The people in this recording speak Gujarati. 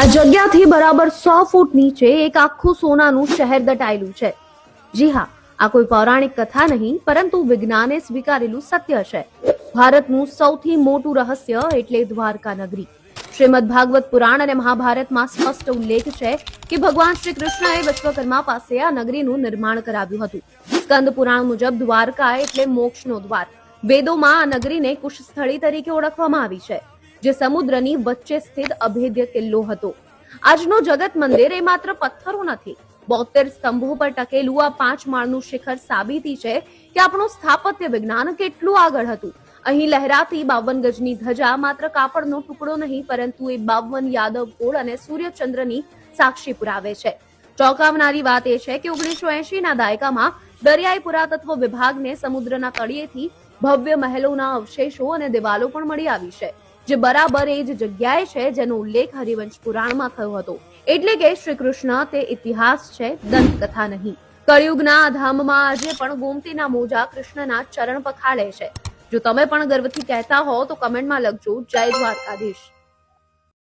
આ જગ્યાથી બરાબર 100 ફૂટ નીચે એક આખું સોનાનું શહેર દટાયેલું છે। જી હા, આ કોઈ પૌરાણિક કથા નહીં પરંતુ વિજ્ઞાને સ્વીકારેલું સત્ય છે। ભારતનું સૌથી મોટું રહસ્ય એટલે દ્વારકા નગરી। શ્રીમદ ભાગવત પુરાણ અને મહાભારતમાં સ્પષ્ટ ઉલ્લેખ છે કે ભગવાન શ્રી કૃષ્ણએ વિશ્વકર્મા પાસે આ નગરીનું નિર્માણ કરાવ્યું હતું। સ્કંદ પુરાણ મુજબ દ્વારકા એટલે મોક્ષનો દ્વાર। વેદોમાં આ નગરીને કુશસ્થળી તરીકે ઓળખવામાં આવી છે, જે સમુદ્રની વચ્ચે સ્થિત અભેદ્ય કિલ્લો હતો। આજનો જગત મંદિર એ માત્ર પથ્થરો નથી, 72 સ્તંભો પર ટકેલું આ 5 માળનું શિખર સાબિતી છે કે આપણું સ્થાપત્ય વિજ્ઞાન કેટલું આગળ હતું। અહીં લહેરાતી 52 ગજની ધજા માત્ર કાપડનો ટુકડો નહીં પરંતુ એ 52 યાદવ કુળ અને સૂર્યચંદ્રની સાક્ષી પુરાવે છે। ચોંકાવનારી વાત એ છે કે 1980ના દાયકામાં દરિયાઈ પુરાતત્વ વિભાગને સમુદ્રના તળિયેથી ભવ્ય મહેલોના અવશેષો અને દિવાલો પણ મળી આવી છે, જે બરાબર એ જ જગ્યાએ છે જેનો ઉલ્લેખ હરિવંશ પુરાણમાં થયો હતો। એટલે કે શ્રી કૃષ્ણ તે ઇતિહાસ છે, દંતકથા નહીં। કળિયુગના આ ધામમાં આજે પણ ગોમતીના મોજા કૃષ્ણના ચરણ પખાડે છે। જો તમે પણ ગર્વથી કહેતા હો તો કમેન્ટમાં લખજો, જય દ્વારકાધીશ।